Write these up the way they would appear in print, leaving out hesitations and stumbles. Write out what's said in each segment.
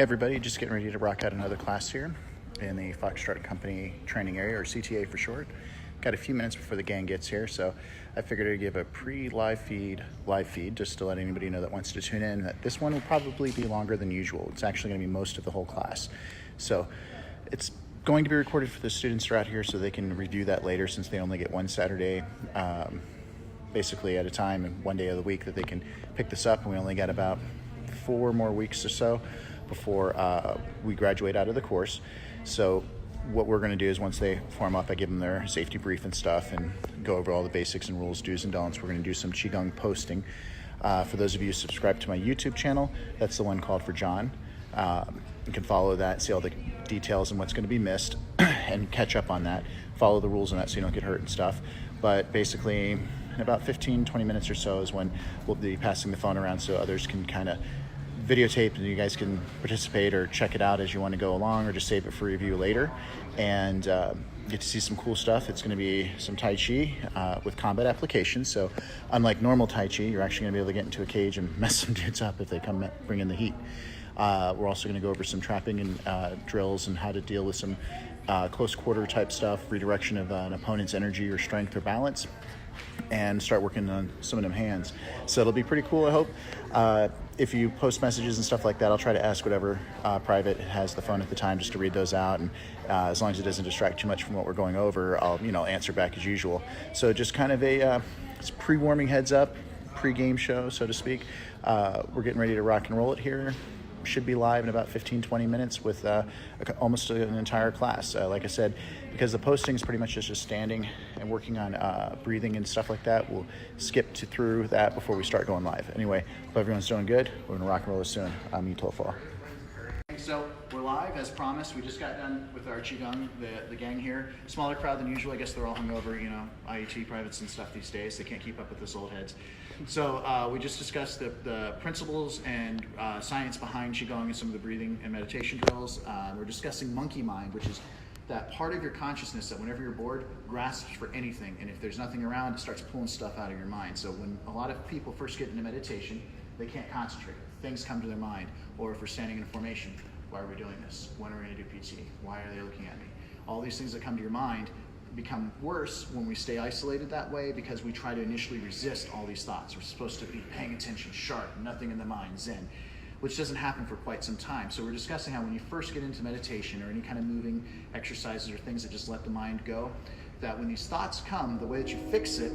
Everybody, just getting ready to rock out another class here in the Foxtrot Company training area, or CTA for short. Got a few minutes before the gang gets here, so I figured I'd give a live feed, just to let anybody know that wants to tune in, that this one will probably be longer than usual. It's actually going to be most of the whole class. So it's going to be recorded for the students throughout here so they can review that later, since they only get one Saturday basically at a time and one day of the week that they can pick this up, and we only got about 4 more weeks or so before we graduate out of the course. So what we're going to do is, once they form up, I give them their safety brief and stuff and go over all the basics and rules, do's and don'ts. We're going to do some Qigong posting. For those of you subscribed to my YouTube channel, that's the one called for John. You can follow that, see all the details and what's going to be missed and catch up on that. Follow the rules on that so you don't get hurt and stuff. But basically, in about 15-20 minutes or so is when we'll be passing the phone around so others can kind of videotape, and you guys can participate or check it out as you want to go along, or just save it for review later and get to see some cool stuff. It's going to be some Tai Chi with combat applications. So unlike normal Tai Chi, you're actually going to be able to get into a cage and mess some dudes up if they come bring in the heat. We're also going to go over some trapping and drills and how to deal with some close quarter type stuff, redirection of an opponent's energy or strength or balance, and start working on some of them hands. So it'll be pretty cool, I hope. If you post messages and stuff like that, I'll try to ask whatever private has the phone at the time just to read those out, and as long as it doesn't distract too much from what we're going over, I'll answer back as usual. So just kind of a pre-warming heads up, pre-game show, so to speak. We're getting ready to rock and roll it here. Should be live in about 15-20 minutes with almost an entire class. Like I said, because the posting is pretty much just standing and working on breathing and stuff like that, we'll skip through that before we start going live. Anyway, hope everyone's doing good. We're going to rock and roll this soon. I'm Itofo. So we're live as promised. We just got done with our Qigong, the gang here. Smaller crowd than usual. I guess they're all hungover, IET Privates and stuff these days. They can't keep up with us old heads. So we just discussed the principles and science behind Qigong and some of the breathing and meditation drills. We're discussing monkey mind, which is that part of your consciousness that whenever you're bored, grasps for anything. And if there's nothing around, it starts pulling stuff out of your mind. So when a lot of people first get into meditation, they can't concentrate. Things come to their mind. Or if we're standing in a formation, why are we doing this? When are we going to do PT? Why are they looking at me? All these things that come to your mind become worse when we stay isolated that way, because we try to initially resist all these thoughts. We're supposed to be paying attention, sharp, nothing in the mind, zen, which doesn't happen for quite some time. So we're discussing how when you first get into meditation or any kind of moving exercises or things that just let the mind go, that when these thoughts come, the way that you fix it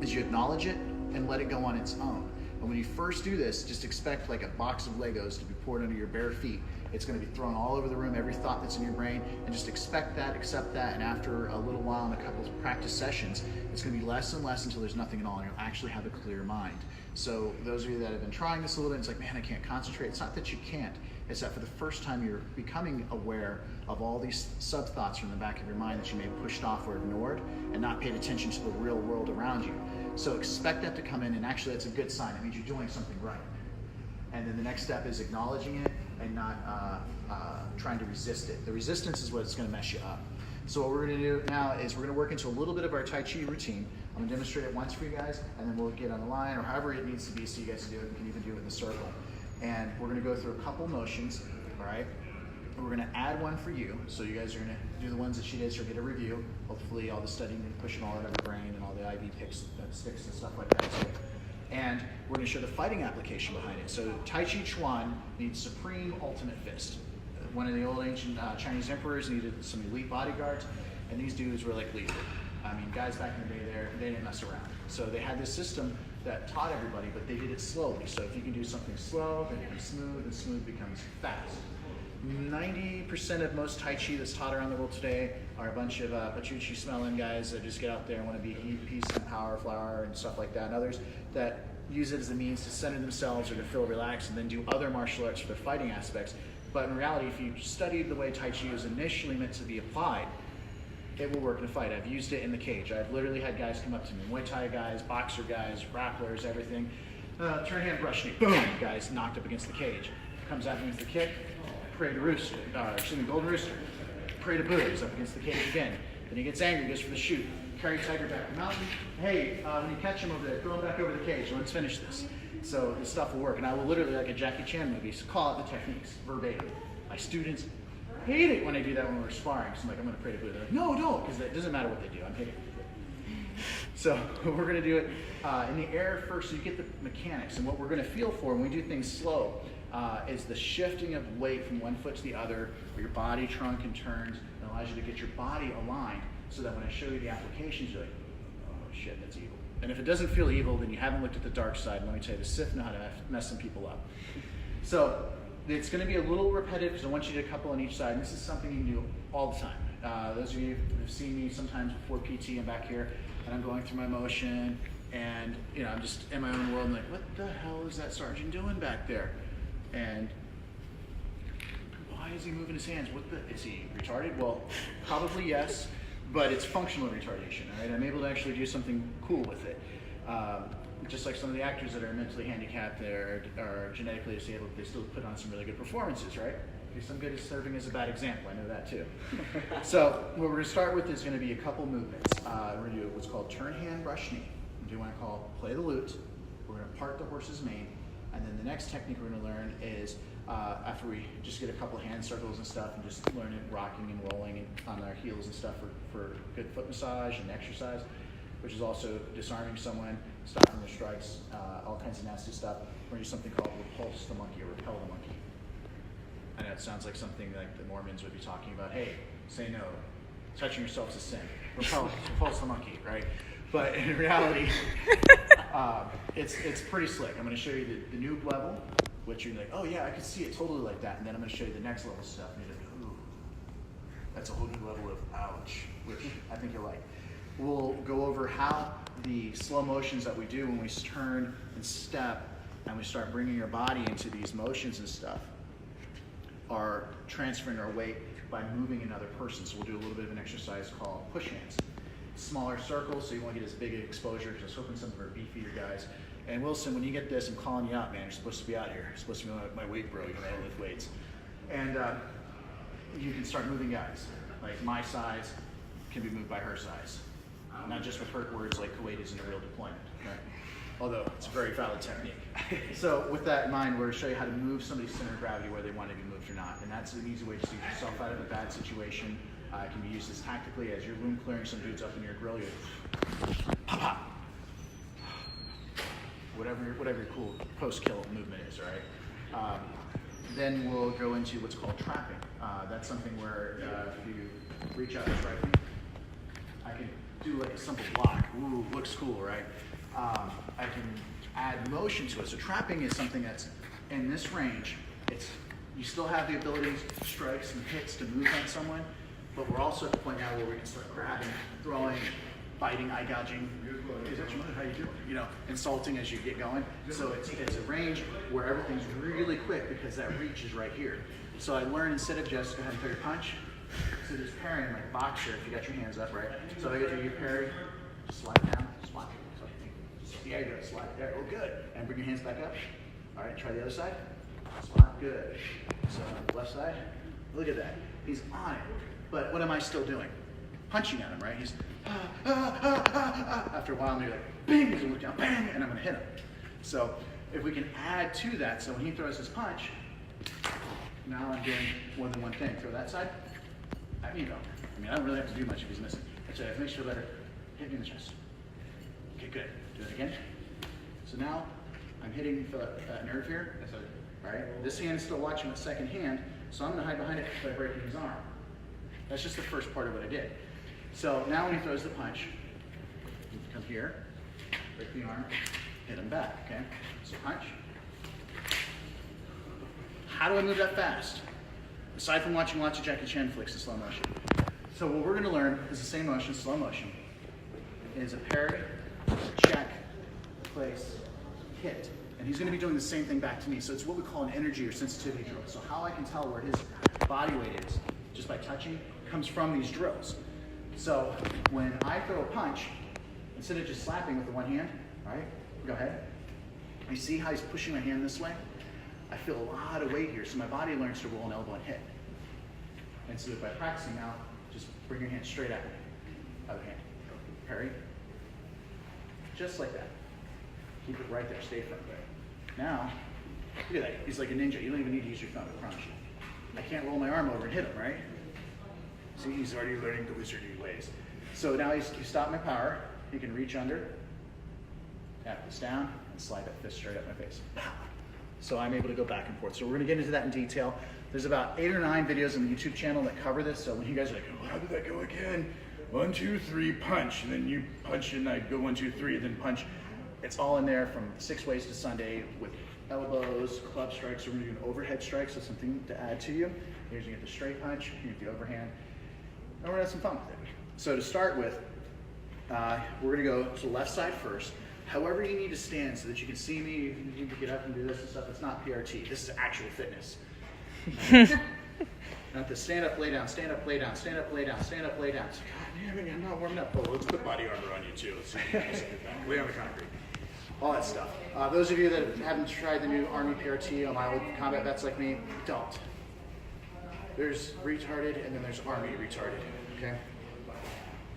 is you acknowledge it and let it go on its own. And when you first do this, just expect like a box of Legos to be poured under your bare feet. It's going to be thrown all over the room, every thought that's in your brain, and just expect that, accept that, and after a little while and a couple of practice sessions, it's going to be less and less until there's nothing at all, and you'll actually have a clear mind. So those of you that have been trying this a little bit, it's like, man, I can't concentrate. It's not that you can't. It's that for the first time you're becoming aware of all these sub-thoughts from the back of your mind that you may have pushed off or ignored and not paid attention to the real world around you. So expect that to come in, and actually that's a good sign. It means you're doing something right. And then the next step is acknowledging it and not trying to resist it. The resistance is what's going to mess you up. So what we're going to do now is we're going to work into a little bit of our Tai Chi routine. I'm going to demonstrate it once for you guys, and then we'll get on the line or however it needs to be so you guys can do it. You can even do it in the circle. And we're going to go through a couple motions, all right? And we're going to add one for you. So you guys are going to do the ones that she did, so you'll get a review. Hopefully all the studying and pushing all out of your brain and all the IV sticks and stuff like that. And we're going to show the fighting application behind it. So Tai Chi Chuan needs supreme ultimate fist. One of the old ancient Chinese emperors needed some elite bodyguards, and these dudes were like lethal. I mean, guys back in the day there, they didn't mess around. So they had this system that taught everybody, but they did it slowly. So if you can do something slow, then it becomes smooth, and smooth becomes fast. 90% of most Tai Chi that's taught around the world today are a bunch of pachuchi smelling guys that just get out there and want to be peace and power, flower, and stuff like that. And others that use it as a means to center themselves or to feel relaxed and then do other martial arts for their fighting aspects. But in reality, if you studied the way Tai Chi was initially meant to be applied, it will work in a fight. I've used it in the cage. I've literally had guys come up to me, Muay Thai guys, boxer guys, grapplers, everything. Turn hand, brush knee, boom, guys knocked up against the cage. Comes at me with the kick, pray to rooster, golden rooster. Pray to Buddha, he's up against the cage again. Then he gets angry, goes for the shoot. Carry tiger back to the mountain. Hey, when you catch him over there, throw him back over the cage. Let's finish this. So this stuff will work, and I will literally, like a Jackie Chan movie, call out the techniques verbatim. My students hate it when I do that when we're sparring. So I'm like, I'm going to pray to Buddha. They're like, no, don't, because it doesn't matter what they do. I'm hitting it. So we're going to do it in the air first, so you get the mechanics. And what we're going to feel for when we do things slow is the shifting of weight from one foot to the other, where your body trunk and turns, and allows you to get your body aligned, so that when I show you the applications, you're like, oh shit, that's evil. And if it doesn't feel evil, then you haven't looked at the dark side. Let me tell you, the Sith know how to mess some people up. So it's going to be a little repetitive, because I want you to do a couple on each side. And this is something you can do all the time. Those of you who have seen me sometimes before PT, I'm back here, and I'm going through my motion, and I'm just in my own world, and like, what the hell is that sergeant doing back there? And why is he moving his hands? Is he retarded? Well, probably yes, but it's functional retardation, all right? I'm able to actually do something cool with it. Just like some of the actors that are mentally handicapped, are genetically disabled, they still put on some really good performances, right? Okay, some good at serving as a bad example, I know that too. So what we're gonna start with is gonna be a couple movements. We're gonna do what's called turn hand, brush knee. We do what I call play the lute. We're gonna part the horse's mane. And then the next technique we're gonna learn is, after we just get a couple hand circles and stuff, and just learn it rocking and rolling and on our heels and stuff for good foot massage and exercise, which is also disarming someone, stopping their strikes, all kinds of nasty stuff. We're gonna do something called repulse the monkey or repel the monkey. I know it sounds like something like the Mormons would be talking about. Hey, say no. Touching yourself is a sin. Repulse the monkey, right? But in reality, it's pretty slick. I'm going to show you the noob level, which you're like, oh yeah, I can see it totally like that. And then I'm going to show you the next level stuff, and you're like, ooh, that's a whole new level of ouch, which I think you'll like. We'll go over how the slow motions that we do when we turn and step, and we start bringing our body into these motions and stuff, are transferring our weight by moving another person. So we'll do a little bit of an exercise called push hands. Smaller circles, so you won't get as big an exposure, because I was hoping some of our beefier guys. And Wilson, when you get this, I'm calling you out, man. You're supposed to be out here. You're supposed to be my weight bro. You know, I lift weights. And you can start moving guys. Like my size can be moved by her size. Not just with hurt words like Kuwait isn't a real deployment, right? Although it's a very valid technique. So with that in mind, we're going to show you how to move somebody's center of gravity, whether they want to be moved or not. And that's an easy way to get yourself out of a bad situation. It can be used as tactically as you're wound clearing some dudes up in your grill. You're pop, pop. Whatever your cool post-kill movement is, right? Then we'll go into what's called trapping. That's something where if you reach out and strike me, I can do like a simple block. Ooh, looks cool, right? I can add motion to it. So trapping is something that's in this range. You still have the ability to strikes and hits to move on someone, but we're also at the point now where we can start grabbing, throwing, biting, eye gouging. Is that your mother? How you doing? Insulting as you get going. So it's a range where everything's really quick because that reach is right here. So I learned, instead of just go ahead and throw your punch, so just parrying like boxer if you got your hands up, right? So I get to your parry, slide down, slide. There you go, slide there. Oh, good. And bring your hands back up. All right, try the other side. Spot, good. So left side, look at that. He's on it. But what am I still doing? Punching at him, right? He's After a while, maybe like, bang, he's gonna look down, bang, and I'm gonna hit him. So if we can add to that, so when he throws his punch, now I'm doing more than one thing. Throw that side, I don't really have to do much if he's missing. That's right, if it makes you feel better, hit me in the chest. Okay, good. Do it again. So now I'm hitting the nerve here. All right. This hand is still watching the second hand, so I'm going to hide behind it by breaking his arm. That's just the first part of what I did. So now when he throws the punch, you come here, break the arm, hit him back. Okay. So punch. How do I move that fast? Aside from watching lots of Jackie Chan flicks in slow motion. So what we're going to learn is the same motion, slow motion, is a parry, check, place, hit. And he's going to be doing the same thing back to me. So it's what we call an energy or sensitivity drill. So how I can tell where his body weight is just by touching comes from these drills. So when I throw a punch, instead of just slapping with the one hand, all right, go ahead. You see how he's pushing my hand this way? I feel a lot of weight here, so my body learns to roll an elbow and hit. And so by practicing now, just bring your hand straight at me. Other hand. Parry. Just like that. Keep it right there. Stay firm there. Now, look at that. He's like a ninja. You don't even need to use your thumb, I promise you. I can't roll my arm over and hit him, right? See, he's already learning the wizardry ways. So now he's stopped my power. He can reach under, tap this down, and slide that fist straight up my face. So I'm able to go back and forth. So we're gonna get into that in detail. There's about 8 or 9 videos on the YouTube channel that cover this. So when you guys are like, oh, how did that go again? 1, 2, 3, punch. And then you punch and I go 1, 2, 3, then punch. It's all in there from 6 ways to Sunday with elbows, club strikes. So we're gonna do an overhead strike, so something to add to you. Here's you get the straight punch, you get the overhand. And we're gonna have some fun with it. So to start with, we're gonna go to the left side first. However you need to stand so that you can see me, you need to get up and do this and stuff. It's not PRT, this is actual fitness. Not the stand up, lay down, stand up, lay down, stand up, lay down, stand up, lay down. So, God damn it, I'm not warming up. Oh, let's put body armor on you too. Let's see. Lay on the concrete. All that stuff. Those of you that haven't tried the new Army PRT on my old combat vets like me, don't. There's retarded and then there's Army retarded, okay?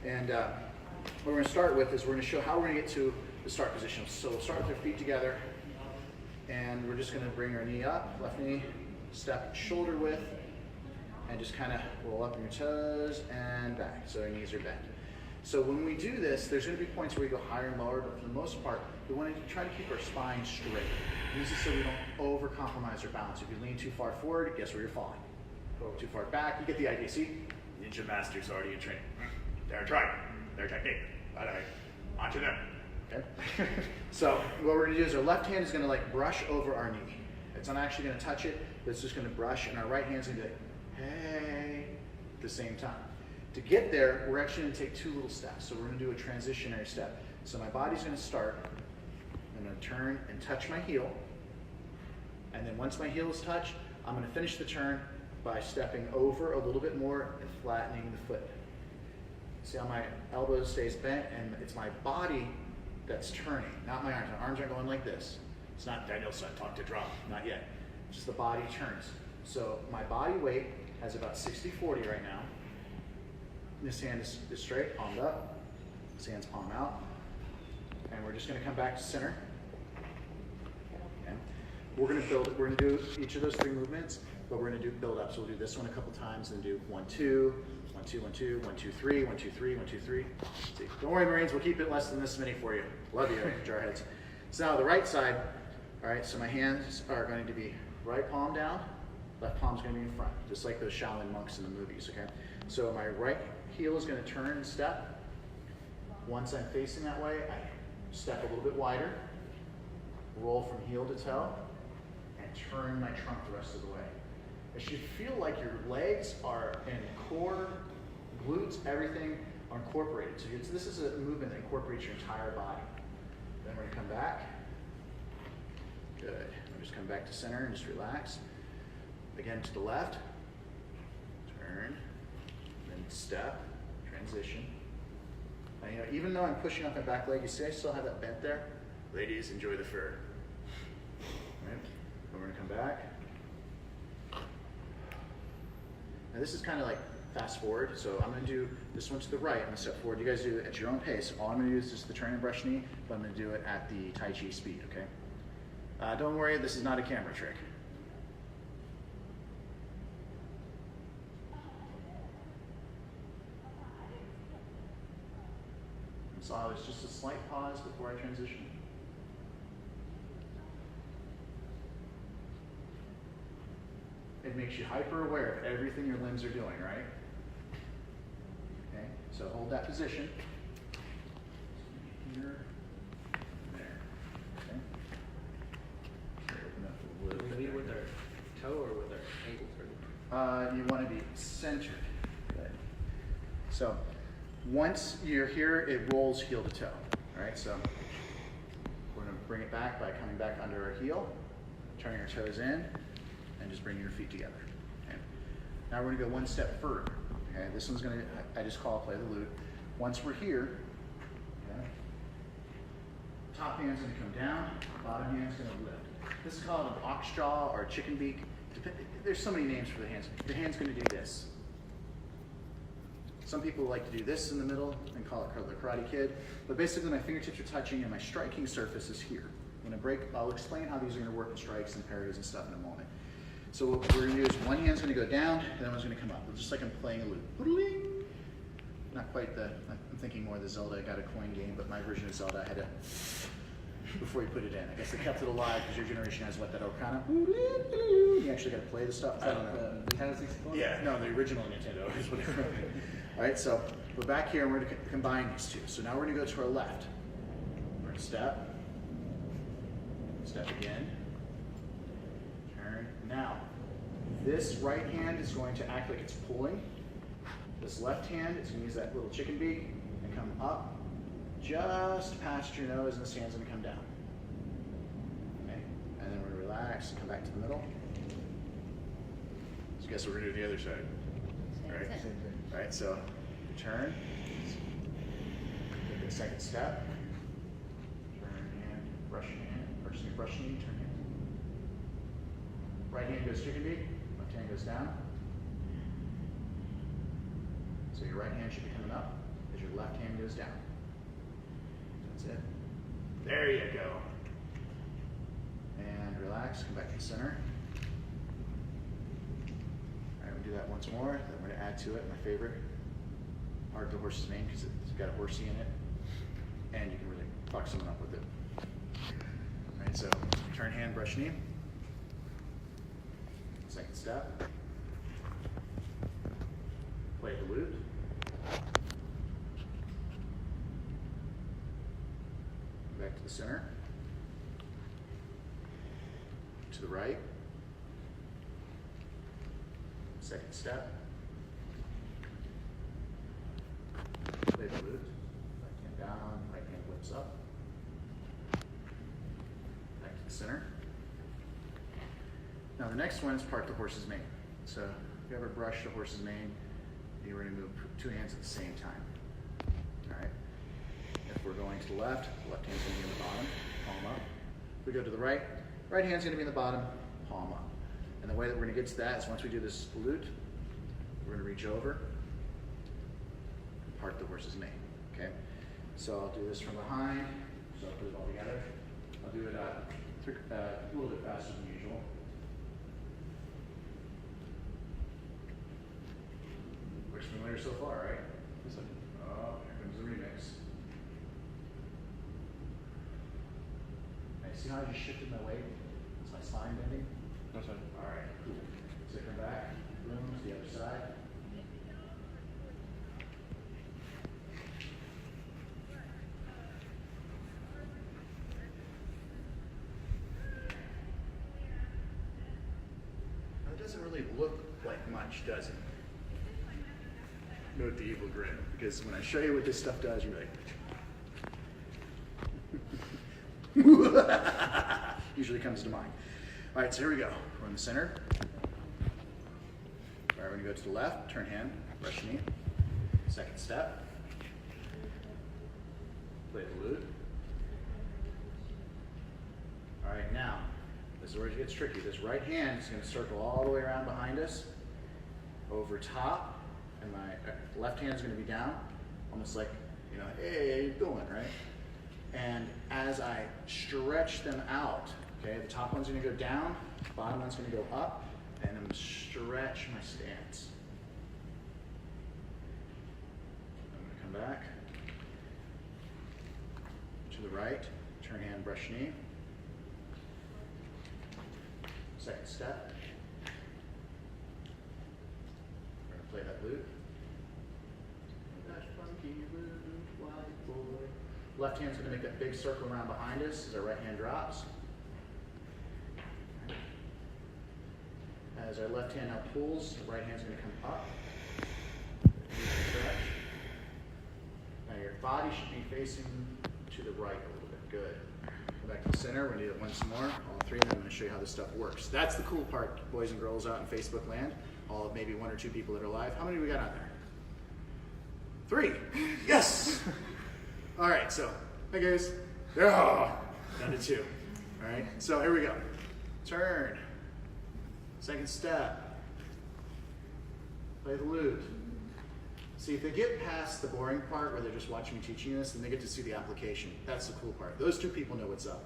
And what we're gonna start with is we're gonna show how we're gonna get to the start position. So we'll start with our feet together and we're just gonna bring our knee up, left knee, step shoulder width, and just kind of roll up on your toes and back, so your knees are bent. So when we do this, there's going to be points where we go higher and lower, but for the most part, we want to try to keep our spine straight. This is so we don't over-compromise our balance. If you lean too far forward, guess where you're falling? Go too far back, you get the idea. See? Ninja Master's already in training. Their try, their technique. On to them. Okay? So what we're going to do is our left hand is going to like brush over our knee. It's not actually going to touch it, but it's just going to brush, and our right hand's going to be like, hey, at the same time. To get there, we're actually going to take 2 little steps. So we're going to do a transitionary step. So my body's going to start. I'm going to turn and touch my heel. And then once my heel is touched, I'm going to finish the turn by stepping over a little bit more and flattening the foot. See how my elbow stays bent, and it's my body that's turning, not my arms. My arms aren't going like this. It's not Daniel's talk to drum, not yet. Just the body turns. So my body weight has about 60-40 right now. This hand is straight, palmed up. This hand's palm out. And we're just gonna come back to center. Okay. We're gonna do each of those 3 movements, but we're gonna do build up. So we'll do this one a couple times and do 1, 2, 1, 2, 1, 2, 1, 2, 3, 1, 2, 3, 1, 2, 3. See. Don't worry, Marines, we'll keep it less than this many for you. Love you, jarheads. So now the right side, all right, so my hands are going to be right palm down, left palm's going to be in front, just like those Shaolin monks in the movies, okay? So my right heel is going to turn and step. Once I'm facing that way, I step a little bit wider, roll from heel to toe, and turn my trunk the rest of the way. It should feel like your legs are in core, glutes, everything are incorporated. So this is a movement that incorporates your entire body. Then we're going to come back. Good. We'll just come back to center and just relax. Again to the left. Turn. Then step. Transition. Now, you know, even though I'm pushing off my back leg, you see I still have that bent there? Ladies, enjoy the fur. Right? Then we're going to come back. Now this is kind of like fast forward, so I'm going to do this one to the right. I'm going to step forward. You guys do it at your own pace. All I'm going to do is just the turn and brush knee, but I'm going to do it at the Tai Chi speed, okay? Don't worry, this is not a camera trick. So it's just a slight pause before I transition. It makes you hyper aware of everything your limbs are doing, right? Okay, so hold that position. Here, there. Okay. Open up a little bit. Lead with our toe or with our ankles? You want to be centered. Good. So once you're here, it rolls heel to toe. All right, so we're going to bring it back by coming back under our heel, turning our toes in, and just bringing your feet together. Okay. Now we're going to go one step further. Okay, this one's going to, I just call it play the lute. Once we're here, okay, top hand's going to come down, bottom hand's going to lift. This is called an ox jaw or a chicken beak. There's so many names for the hands. Your hand's going to do this. Some people like to do this in the middle and call it the Karate Kid. But basically my fingertips are touching and my striking surface is here. I'll explain how these are gonna work in strikes and parries and stuff in a moment. So what we're gonna do is one hand's gonna go down, and the other one's gonna come up, just like I'm playing a loop. Not quite I'm thinking more of the Zelda, I got a coin game, but my version of Zelda, I had to, before you put it in. I guess they kept it alive because your generation has what, that Okana? You actually gotta play the stuff. I don't know. Nintendo 64? Yeah, no, the original Nintendo is what it was. All right, so we're back here and we're gonna combine these two. So now we're gonna go to our left. We're gonna step again, turn. Now, this right hand is going to act like it's pulling. This left hand is gonna use that little chicken beak and come up just past your nose, and this hand's gonna come down. Okay, and then we're gonna relax and come back to the middle. So guess what we're gonna do the other side. Right? All right, so turn, take the second step, turn hand, brush hand, brush knee, turn hand. Right hand goes chicken beak, left hand goes down. So your right hand should be coming up as your left hand goes down. That's it. There you go. And relax, come back to the center. All right, we'll do that once more. Then we're gonna add to it my favorite part of the horse's mane because it's got a horsey in it. And you can really fuck someone up with it. All right, so turn hand, brush knee. Second step. Play the lute. Back to the center. To the right. Second step. Play the lute. Right hand down, right hand whips up. Back to the center. Now the next one is part the horse's mane. So if you ever brush the horse's mane, you're going to move two hands at the same time. All right. If we're going to the left hand's going to be in the bottom, palm up. If we go to the right hand's going to be in the bottom, palm up. And the way that we're going to get to that is once we do this lute, we're going to reach over and part the horse's mane. Okay. So I'll do this from behind. So I'll put it all together. I'll do it a little bit faster than usual. Works familiar so far, right? Oh, here comes the remix. Hey, see how I just shifted my weight? It's my spine bending? That's right. All right, cool. So come back, boom, to the other side. Now, it doesn't really look like much, does it? Note the evil grin, because when I show you what this stuff does, you're like, usually comes to mind. All right, so here we go. We're in the center. All right, we're gonna go to the left, turn hand, brush knee. Second step. Play the lute. All right, now, this is where it gets tricky. This right hand is gonna circle all the way around behind us, over top. And my left hand's going to be down, almost like, you know, hey, how you doing, right? And as I stretch them out, okay, the top one's going to go down, bottom one's going to go up, and I'm going to stretch my stance. I'm going to come back to the right, turn hand, brush knee. Second step. Play that lute. That funky lute, white boy. Left hand's going to make that big circle around behind us as our right hand drops. As our left hand now pulls, the right hand's going to come up. Stretch. Now your body should be facing to the right a little bit. Good. Go back to the center. We're going to do it once more. All three, and I'm going to show you how this stuff works. That's the cool part, boys and girls out in Facebook land. All of maybe one or two people that are live. How many do we got out there? 3. Yes! All right, so, hi guys. Oh, down to 2. All right, so here we go. Turn. Second step. Play the lute. See, if they get past the boring part where they're just watching me teaching this, then they get to see the application. That's the cool part. Those 2 people know what's up.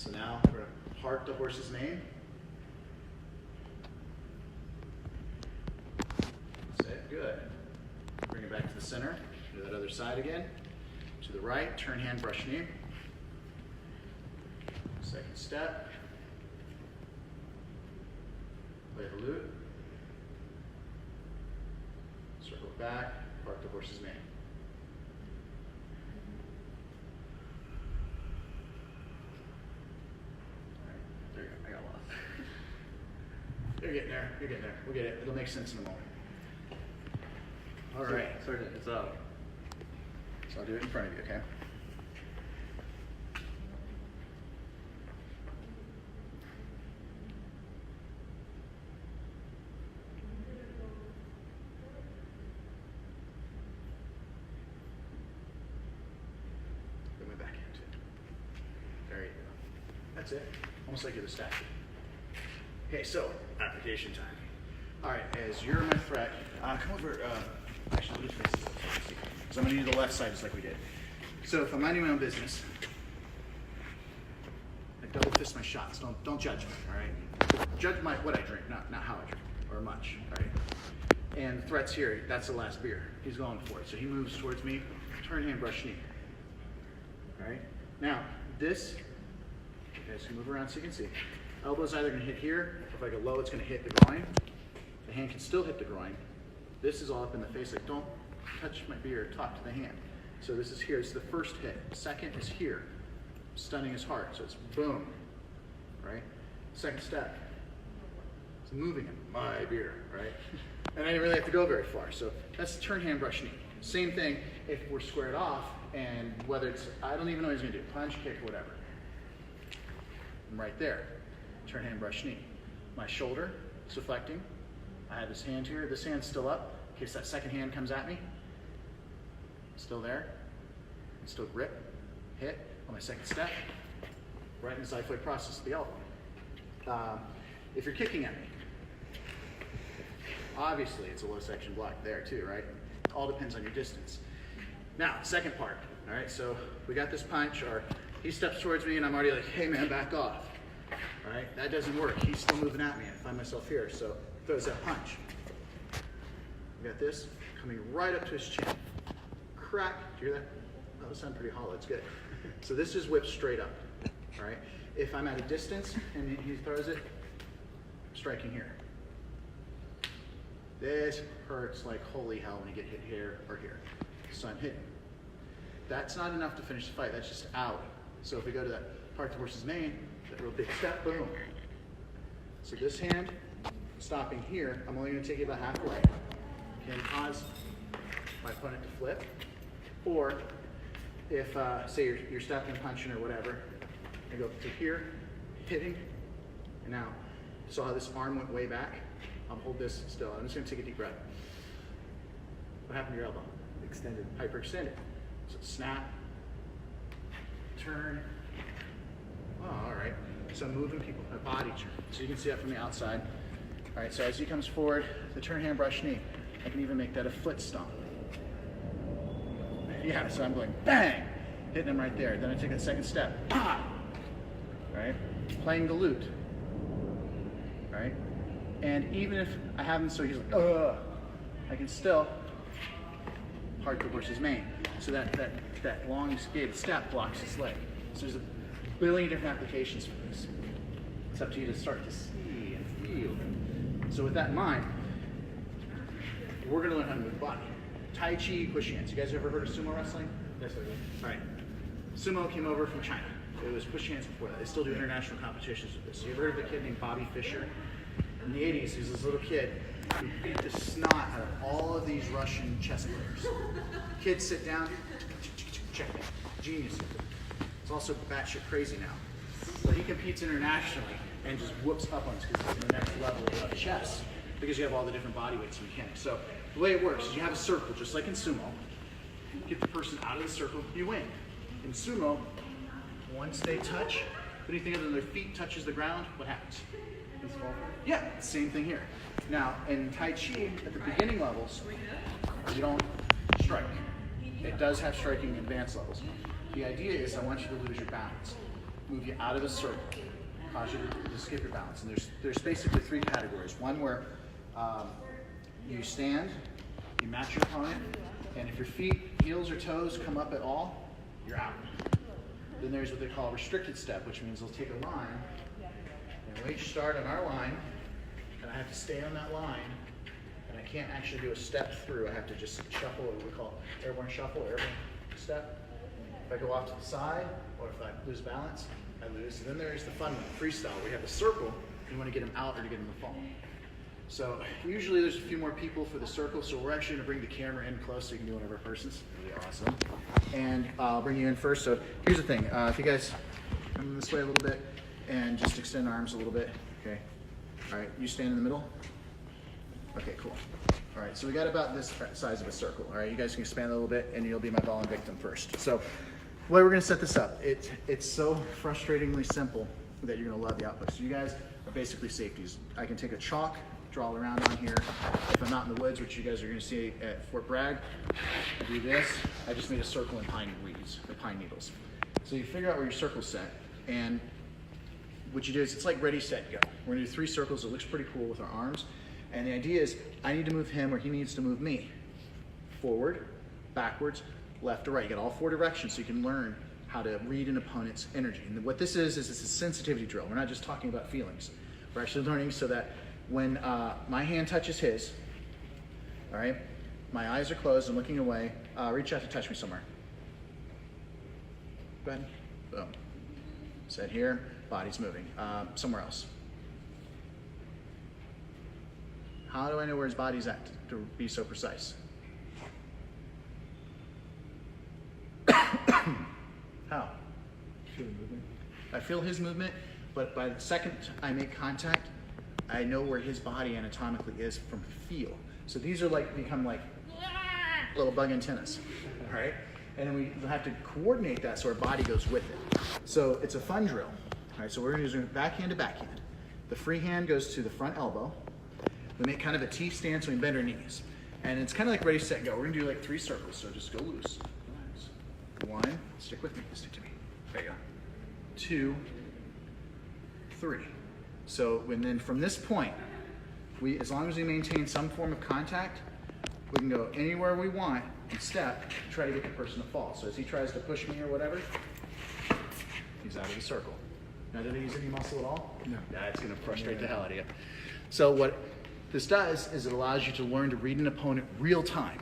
So now we're going to heart the horse's name. That's it, good. Bring it back to the center. Do that other side again. To the right, turn hand, brush knee. Second step. Play the lute. Circle back, park the horse's name. Alright, there you go, I got lost. You're getting there, you're getting there. We'll get it, it'll make sense in a moment. Alright. It's up. So I'll do it in front of you, okay? Put my back hand in. There you go. That's it. Almost like you're the statue. Okay, so application time. All right, as you're my threat, come over. Actually, let me face this up so you can see. So I'm going to do the left side just like we did. So if I'm minding my own business, I double fist my shots. Don't judge me, all right? Judge what I drink, not how I drink, or much, all right? And the threat's here. That's the last beer. He's going for it. So he moves towards me. Turn hand, brush knee. All right? Now, this, okay, so move around so you can see. Elbow's either going to hit here, or if I go low, it's going to hit the groin. The hand can still hit the groin. This is all up in the face, like don't touch my beer, talk to the hand. So this is here, it's the first hit. Second is here, stunning his heart, so it's boom, right? Second step, it's moving him, my beer, right? And I didn't really have to go very far, so that's turn hand, brush knee. Same thing if we're squared off, and whether it's, I don't even know what he's gonna do, punch, kick, whatever. I'm right there, turn hand, brush knee. My shoulder is deflecting. I have this hand here, this hand's still up, in case that second hand comes at me. Still there, still grip, hit on my second step, right in the xiphoid process of the elbow. If you're kicking at me, obviously it's a low section block there too, right? It all depends on your distance. Now, second part, all right, so we got this punch, or he steps towards me and I'm already like, hey man, back off. All right, that doesn't work. He's still moving at me. I find myself here, so throws that punch. We got this coming right up to his chin. Crack. Do you hear that? That would sound pretty hollow. It's good. So this just whips straight up. All right. If I'm at a distance and he throws it, striking here. This hurts like holy hell when you get hit here or here. So I'm hitting. That's not enough to finish the fight. That's just out. So if we go to that part towards his name, that real big step, boom. So this hand, stopping here, I'm only going to take it about halfway. Can cause my opponent to flip. Or if, say you're stepping, punching, or whatever, I go to here, hitting, and now, saw how this arm went way back? I'll hold this still. I'm just going to take a deep breath. What happened to your elbow? Extended. Hyperextended. So snap, turn. Oh, all right. So I'm moving people, a body turn. So you can see that from the outside. All right, so as he comes forward, the turn hand, brush knee. I can even make that a foot stomp. Yeah, so I'm going bang, hitting him right there. Then I take a second step, pop, right? Playing the lute, right? And even if I have him so he's like, ugh, I can still heart the horse's mane. So that long escape step blocks his leg. So there's a billion different applications for this. It's up to you to start to see and feel. So with that in mind, we're gonna learn how to move the body. Tai Chi, push hands. You guys ever heard of sumo wrestling? Yes, I do. All right. Sumo came over from China. It was push hands before that. They still do international competitions with this. You ever heard of a kid named Bobby Fischer? In the 80s, he was this little kid who beat the snot out of all of these Russian chess players. Kids sit down, check it. Genius. It's also batshit crazy now. So he competes internationally and just whoops up on us because it's the next level of chess because you have all the different body weights and mechanics. So the way it works is you have a circle, just like in sumo. Get the person out of the circle, you win. In sumo, once they touch, anything other than their feet touches the ground, what happens? Yeah, same thing here. Now, in Tai Chi, at the beginning levels, you don't strike. It does have striking advanced levels. The idea is I want you to lose your balance. move you out of a circle, cause you to skip your balance. And there's basically 3 categories. One where you stand, you match your opponent, and if your feet, heels or toes come up at all, you're out. Then there's what they call a restricted step, which means they'll take a line, and we start on our line, and I have to stay on that line, and I can't actually do a step through. I have to just shuffle, what we call airborne shuffle, airborne step. If I go off to the side, or if I lose balance, I lose. And then there's the fun one, freestyle. We have a circle, you want to get them out or to get them to fall. So usually there's a few more people for the circle, so we're actually going to bring the camera in close so you can do one of our persons. Really awesome. And I'll bring you in first. So here's the thing. If you guys come this way a little bit and just extend arms a little bit. Okay. All right, you stand in the middle. Okay, cool. All right, so we got about this size of a circle. All right, you guys can expand a little bit and you'll be my ball and victim first. So the way we're going to set this up, it's so frustratingly simple that you're going to love the output. So you guys are basically safeties. I can take a chalk, draw around on here. If I'm not in the woods, which you guys are going to see at Fort Bragg, I do this. I just made a circle in pine weeds, or pine needles. So you figure out where your circle's set, and what you do is it's like ready, set, go. We're going to do 3 circles. It looks pretty cool with our arms. And the idea is I need to move him or he needs to move me. Forward, backwards, left to right. You got all 4 directions so you can learn how to read an opponent's energy. And what this is it's a sensitivity drill. We're not just talking about feelings. We're actually learning so that when my hand touches his, all right, my eyes are closed, I'm looking away, reach out to touch me somewhere. Go ahead. Boom. Set here, body's moving. Somewhere else. How do I know where his body's at to be so precise? How? I feel his movement, but by the second I make contact, I know where his body anatomically is from feel. So these are become like little bug antennas, all right? And then we have to coordinate that so our body goes with it. So it's a fun drill, all right? So we're gonna use backhand to backhand. The free hand goes to the front elbow. We make kind of a T stance, so we bend our knees. And it's kind of like ready, set, go. We're gonna do like 3 circles, so just go loose. Relax. 1, stick with me, stick to me. There you go. 2, 3. So, and then from this point, as long as we maintain some form of contact, we can go anywhere we want and step, try to get the person to fall. So as he tries to push me or whatever, he's out of the circle. Now, did he use any muscle at all? No. That's gonna frustrate the hell out of you. So what this does is it allows you to learn to read an opponent real time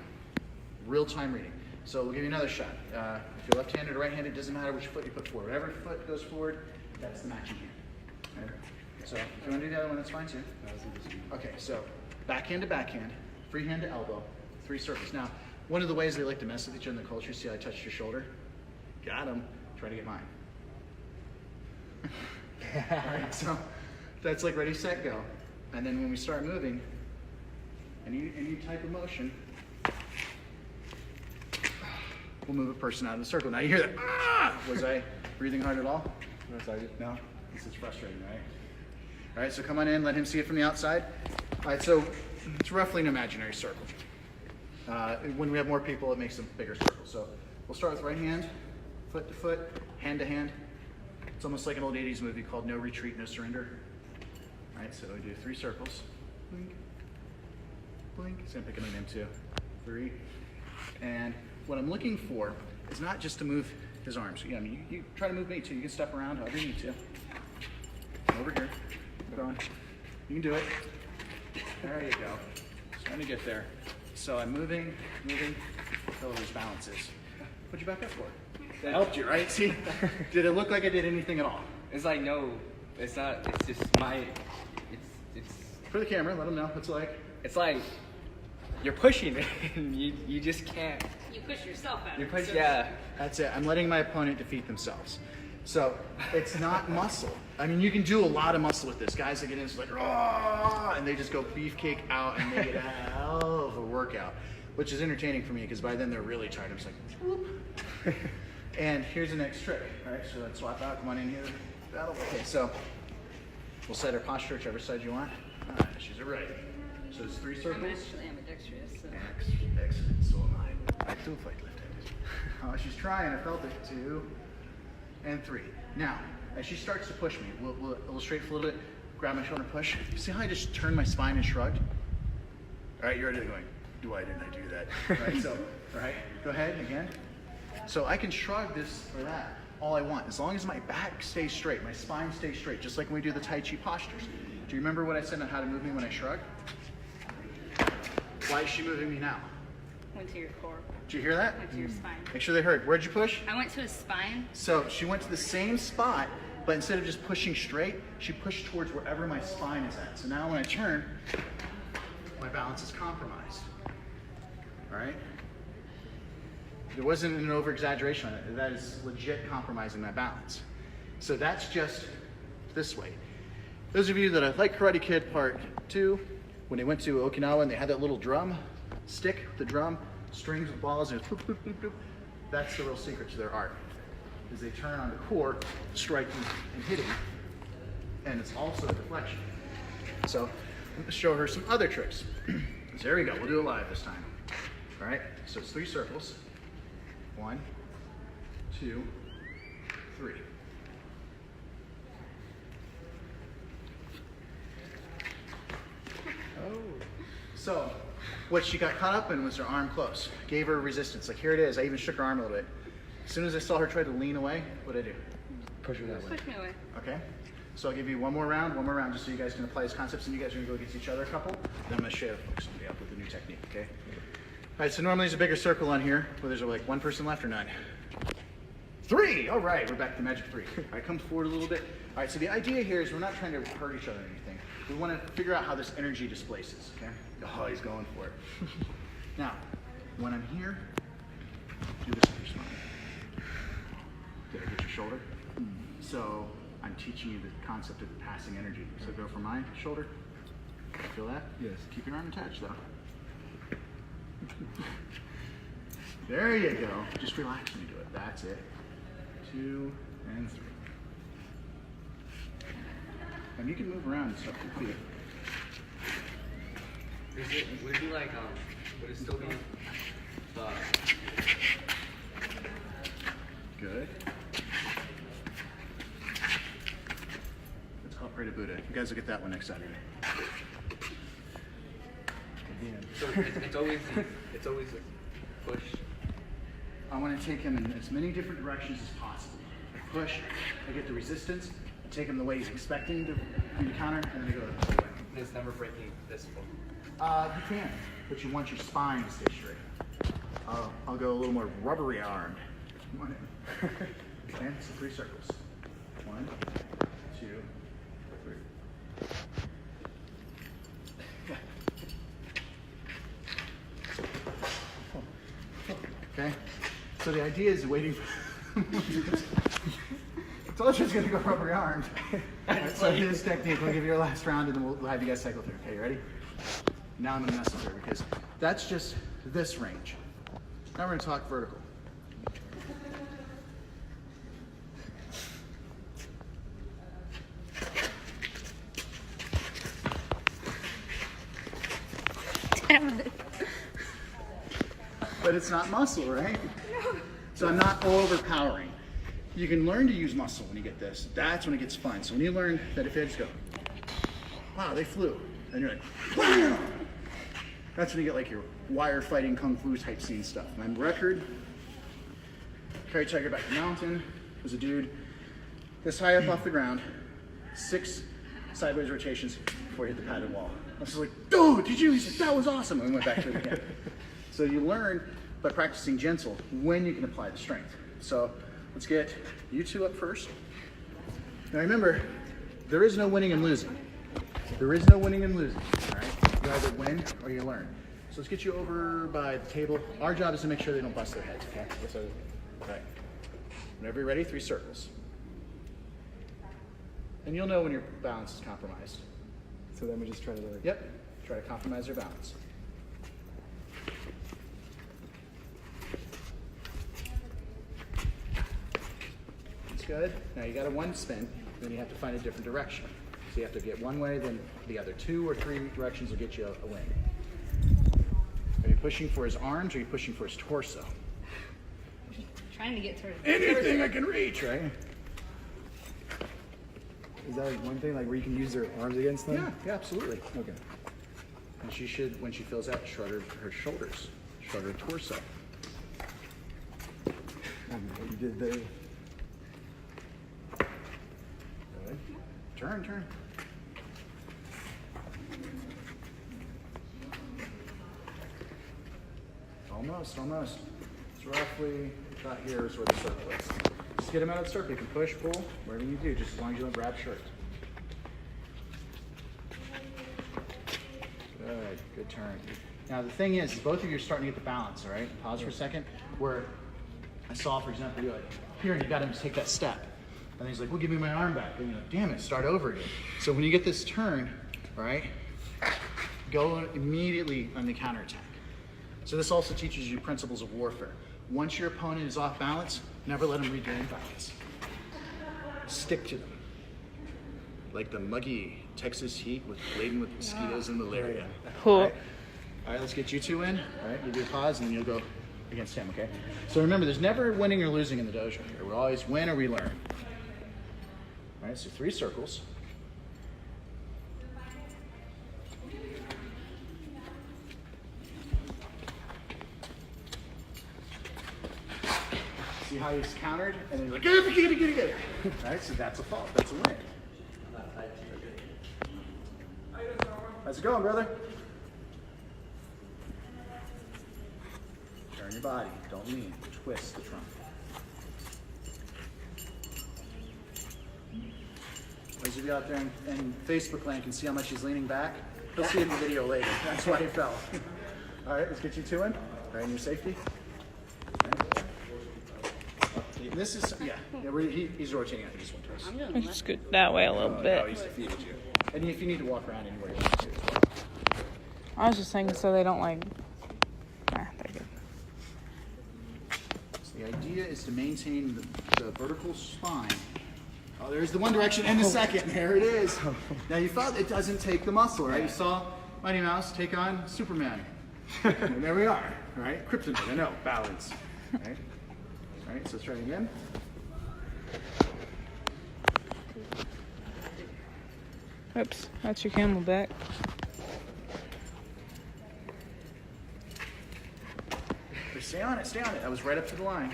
reading. So we'll give you another shot. If you're left-handed or right-handed, it doesn't matter which foot you put forward. Whatever foot goes forward, that's the matching hand. Okay. So if you want to do the other one, that's fine too. Okay, so backhand to backhand, free hand to elbow, 3 circles. Now, one of the ways they like to mess with each other in the culture, see how I touched your shoulder? Got him. Try to get mine. All right, so that's like ready, set, go. And then when we start moving, any type of motion, we'll move a person out of the circle. Now you hear that, ah! Was I breathing hard at all? No, sorry. No? This is frustrating, right? All right, so come on in, let him see it from the outside. All right, so it's roughly an imaginary circle. When we have more people, it makes a bigger circle. So we'll start with right hand, foot to foot, hand to hand. It's almost like an old 80s movie called No Retreat, No Surrender. All right, so we do 3 circles. Blink, blink. He's gonna pick a name 2, 3. And what I'm looking for is not just to move his arms. Yeah, I mean, you try to move me too. You can step around however you need to. Over here. Keep going. You can do it. There you go. Trying to get there. So I'm moving. Oh, his balance is. What'd you back up for? That helped you, right? See? Did it look like I did anything at all? It's like, no, it's not. It's just it's For the camera, let them know what it's like. It's like you're pushing it and you just can't. You push yourself out. You of push, it. yeah. That's it. I'm letting my opponent defeat themselves. So it's not muscle. I mean, you can do a lot of muscle with this. Guys that get in, it's like, oh, and they just go beefcake out and they get a hell of a workout, which is entertaining for me because by then they're really tired. I'm just like, whoop. And here's the next trick. All right, so let's swap out. Come on in here. Okay, so we'll set our posture whichever side you want. All right, she's ready. So it's 3 circles. I'm actually ambidextrous. So. Excellent. So am I. I do fight left-handed. Oh, she's trying. I felt it. 2 and 3. Now, as she starts to push me, we'll illustrate for a little bit, grab my shoulder, push. See how I just turned my spine and shrugged? All right, you're already going, didn't I do that? Right, so, all right, go ahead again. So I can shrug this or that all I want, as long as my back stays straight, my spine stays straight, just like when we do the Tai Chi postures. Do you remember what I said on how to move me when I shrug? Why is she moving me now? Went to your core. Did you hear that? Went to your spine. Make sure they heard. Where'd you push? I went to his spine. So she went to the same spot, but instead of just pushing straight, she pushed towards wherever my spine is at. So now when I turn, my balance is compromised. All right? There wasn't an over-exaggeration on it. That is legit compromising my balance. So that's just this way. Those of you that like Karate Kid Part 2, when they went to Okinawa and they had that little drum stick, the drum, strings with balls, and it was boop, boop, boop, boop. That's the real secret to their art, is they turn on the core, striking and hitting, and it's also a deflection. So I'm gonna show her some other tricks. So there we go, we'll do it live this time. All right, so it's 3 circles. 1, 2, 3. Oh. So what she got caught up in was her arm close. Gave her resistance. Like, here it is. I even shook her arm a little bit. As soon as I saw her try to lean away, what did I do? Push her that way. Push me away. Okay. So I'll give you one more round, just so you guys can apply these concepts, and you guys are gonna go against each other a couple. Then I'm gonna show somebody up with a new technique, okay? All right, so normally there's a bigger circle on here, where there's like 1 person left or none. 3, all right, we're back to magic 3. All right, come forward a little bit. All right, so the idea here is we're not trying to hurt each other or anything. We wanna figure out how this energy displaces, okay? Oh, he's going for it. Now, when I'm here, do this first one. Did I get your shoulder? So I'm teaching you the concept of passing energy. So go for my shoulder. Feel that? Yes. Keep your arm attached though. There you go. Just relax when you do it. That's it. 2 and 3. And you can move around and stuff with your feet. Would it be like, would it still be, Good. Let's upright a Buddha. You guys will get that one next Saturday. so it's always a push. I want to take him in as many different directions as possible. I push, I get the resistance, I take him the way he's expecting me to counter, and then I go the other way. It's never breaking this one. You can, but you want your spine to stay straight. I'll go a little more rubbery armed. Come on in. Okay, so 3 circles. 1, 2, 3. Okay, so the idea is waiting for... I told you it's going to go rubbery armed. Right, so this technique, we'll give you our last round and then we'll have you guys cycle through. Okay, you ready? Now I'm going to mess with her because that's just this range. Now we're going to talk vertical. Damn it. But it's not muscle, right? No. So I'm not overpowering. You can learn to use muscle when you get this. That's when it gets fun. So when you learn that if you just go, wow, they flew. And you're like, wow. That's when you get like your wire fighting kung fu type scene stuff. My record, carry tiger back to the mountain, was a dude this high up off the ground, 6 sideways rotations before he hit the padded wall. I was like, dude, did you? He said, that was awesome. And we went back to it again. So you learn by practicing gentle when you can apply the strength. So let's get you 2 up first. Now remember, there is no winning and losing. There is no winning and losing, all right? You either win or you learn. So let's get you over by the table. Our job is to make sure they don't bust their heads, okay? So, all right. Whenever you're ready, 3 circles. And you'll know when your balance is compromised. So then we just try to like... Yep, try to compromise your balance. That's good. Now you got a 1 spin, then you have to find a different direction. So you have to get one way, then the other 2 or 3 directions will get you a win. Are you pushing for his arms or are you pushing for his torso? Trying to get towards Anything I can reach, right? Is that like one thing, like where you can use their arms against them? Yeah, absolutely. Okay. And she should, when she fills out, shrug her shoulders, shrug her torso. I don't know what you did there. Good. Turn. Almost. It's roughly about here is where the circle is. Just get him out of the circle. You can push, pull, whatever you do, just as long as you don't grab shirt. Good turn. Now the thing is, both of you are starting to get the balance, all right? Pause for a second. Where I saw, for example, you like, here, and you got him to take that step. And then he's like, well, give me my arm back. And you're like, damn it, start over again. So when you get this turn, all right, go immediately on the counterattack. So this also teaches you principles of warfare. Once your opponent is off balance, never let them regain balance. Stick to them. Like the muggy Texas heat laden with mosquitoes and malaria. Cool. All right, let's get you two in. All right, you do a pause and then you'll go against him, okay? So remember, there's never winning or losing in the dojo here. We always win or we learn. All right, so 3 circles. See how he's countered? And then you're like, get it. All right, so that's a fault. That's a win. How's it going, brother? Turn your body. Don't lean. Twist the trunk. Those of you out there in Facebook land can see how much he's leaning back. He'll see it in the video later. That's why he fell. All right, let's get you two in. All right, in your safety. Okay. And this is, he's rotating out this one to us. I'm doing Just scoot that way a little Oh, bit. he's defeated you. And if you need to walk around anywhere you want to as well. I was just saying so they don't like. They're good. So the idea is to maintain the vertical spine. Oh, there's the one direction and the second. There it is. Now you thought it doesn't take the muscle, right? You saw Mighty Mouse take on Superman. And there we are, right? Kryptonite, I know, balance. Right? All right, so let's try it again. Oops, that's your camelback. Stay on it. That was right up to the line.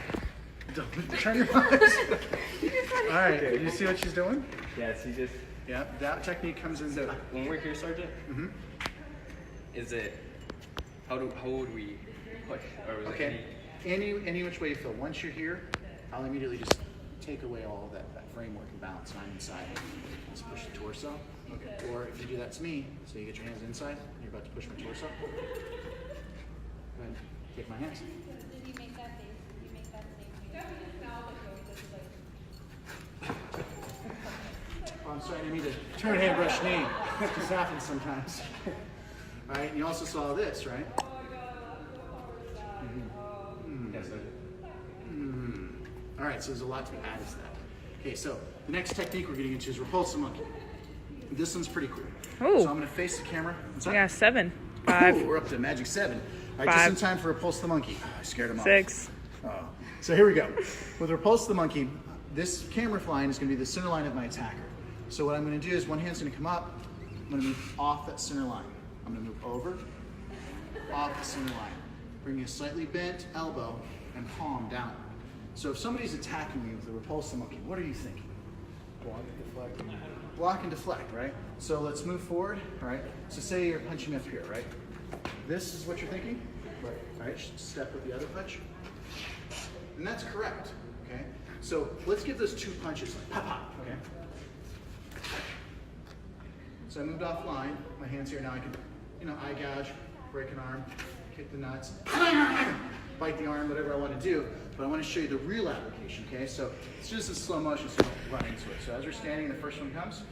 Don't turn your eyes. All right, did you see what she's doing? Yes, you just. Yeah, that technique comes in. So when we're here, Sergeant, is it how would we push? Or was Okay, any which way you feel. Once you're here, I'll immediately just take away all of that framework and balance, and I'm inside. Let's push the torso. Okay. Or if you do that to me, so you get your hands inside, you're about to push my torso. Go ahead, take my hands. Did you make that face? Did you make that same Oh, I'm sorry, I need to turn hand brush knee. This happens sometimes. All right, and you also saw this, right? Yes, sir. All right, so there's a lot to be added to that. Okay, so the next technique we're getting into is repulsive monkey. This one's pretty cool. Ooh. So I'm going to face the camera. What's that? Yeah, 7, 5, Ooh, we're up to magic 7. All right, 5, just in time for repulse the monkey. I scared him off. 6. Oh. So here we go. With repulse the monkey, this camera flying is going to be the center line of my attacker. So what I'm going to do is one hand's going to come up. I'm going to move off that center line. I'm going to move over, off the center line. Bring a slightly bent elbow and palm down. So if somebody's attacking me with a repulse the monkey, what are you thinking? Block and deflect, right? So let's move forward, all right? So say you're punching up here, right? This is what you're thinking? Right. All right, step with the other punch. And that's correct, okay? So let's give those 2 punches like pop, pop, okay? So I moved offline, my hand's here, now I can, eye gouge, break an arm, kick the nuts, bite the arm, whatever I want to do. But I want to show you the real application, okay? So it's just a slow motion, so we'll run into it. So as we're standing, the first one comes.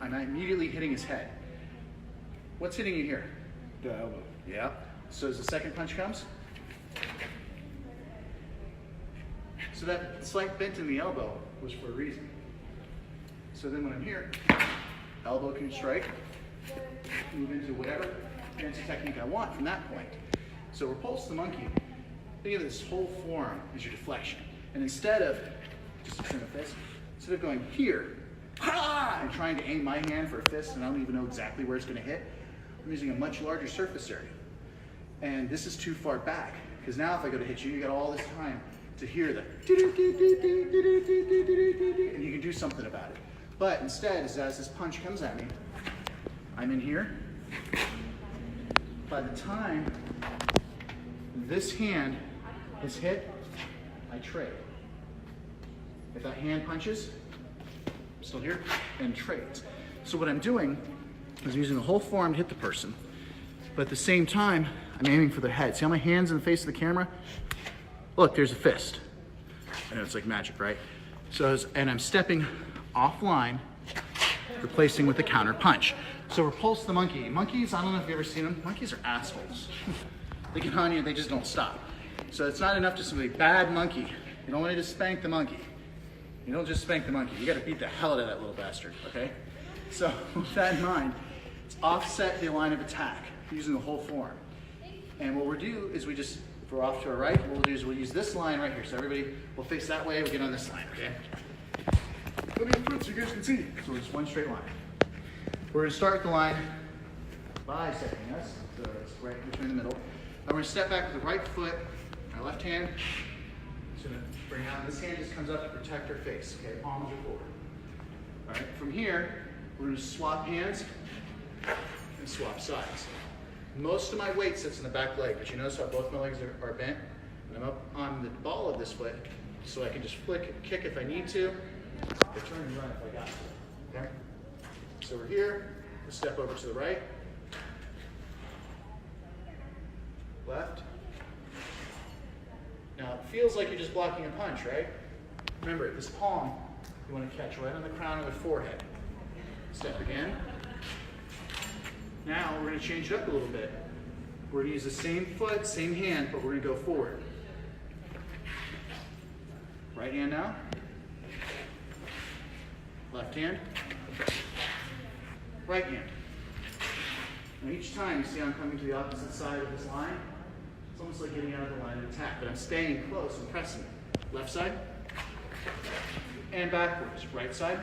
I'm immediately hitting his head. What's hitting you here? The elbow. Yeah. So as the second punch comes. So that slight bent in the elbow was for a reason. So then when I'm here, elbow can strike, move into whatever fancy technique I want from that point. So repulse the monkey. Think of this whole form as your deflection. And instead of just a trim of this, instead of going here, and trying to aim my hand for a fist, and I don't even know exactly where it's going to hit, I'm using a much larger surface area. And this is too far back, because now if I go to hit you, you got all this time to hear the and you can do something about it. But instead, as this punch comes at me, I'm in here. By the time this hand is hit, I trade. If that hand punches, I'm still here, and trades. So what I'm doing is using the whole forearm to hit the person, but at the same time, I'm aiming for their head. See how my hand's in the face of the camera? Look, there's a fist. I know it's like magic, right? So, and I'm stepping offline, replacing with a counter punch. So repulse the monkey. Monkeys, I don't know if you've ever seen them. Monkeys are assholes. They get on you and they just don't stop. So it's not enough to simply bad monkey. You don't want to just spank the monkey. You don't just spank the monkey. You got to beat the hell out of that little bastard, okay? So with that in mind, it's offset the line of attack using the whole forearm. And what we'll do is we just, if we're off to our right, what we'll do is we'll use this line right here. So everybody will face that way, we get on this line, okay? Let me in front so you guys can see. So it's one straight line. We're gonna start the line bisecting us, so it's right between the middle. And we're gonna step back with the right foot, our left hand, just gonna bring out, this hand just comes up to protect our face, okay? Palms are forward. All right, from here, we're gonna swap hands and swap sides. Most of my weight sits in the back leg, but you notice how both my legs are bent? And I'm up on the ball of this foot, so I can just flick, kick if I need to, or turn and run if I got to, okay? So we're here, we'll step over to the right, left. Now it feels like you're just blocking a punch, right? Remember, this palm, you want to catch right on the crown of the forehead. Step again. Now we're going to change it up a little bit. We're going to use the same foot, same hand, but we're going to go forward. Right hand now. Left hand. Right hand. Now each time you see I'm coming to the opposite side of this line, it's almost like getting out of the line of attack, but I'm staying close and pressing it. Left side. And backwards. Right side.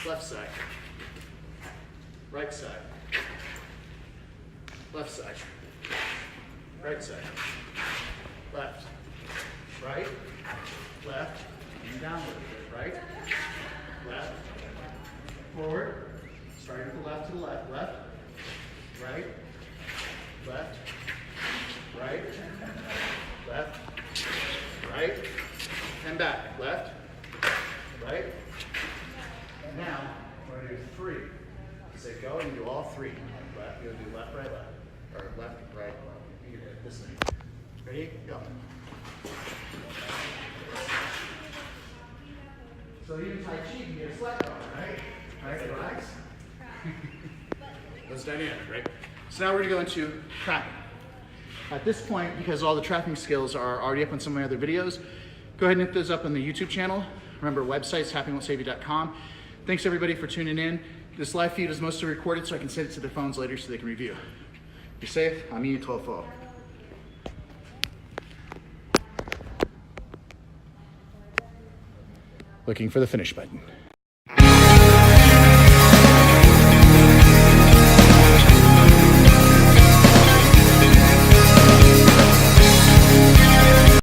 Left side. Right side. Left side. Right side. Left. Right. Left. And down a little bit. Right. Left. Forward. Starting with the left to the left. Left. Right. Left. Right. Left. Right. And back. Left. Right. And now we're going to do 3. Say go and do all 3. Left, you'll do left, right, left. Or left, right, left. You do this thing. Ready? Go. So even Tai Chi can get a slack on, right? Right, relax. That's dynamic, right? So now we're gonna go into trapping. At this point, because all the trapping skills are already up on some of my other videos, go ahead and hit those up on the YouTube channel. Remember, website's happywon'tsaveyou.com. Thanks everybody for tuning in. This live feed is mostly recorded so I can send it to their phones later so they can review. Be safe. I'm IET Privates. Looking for the finish button.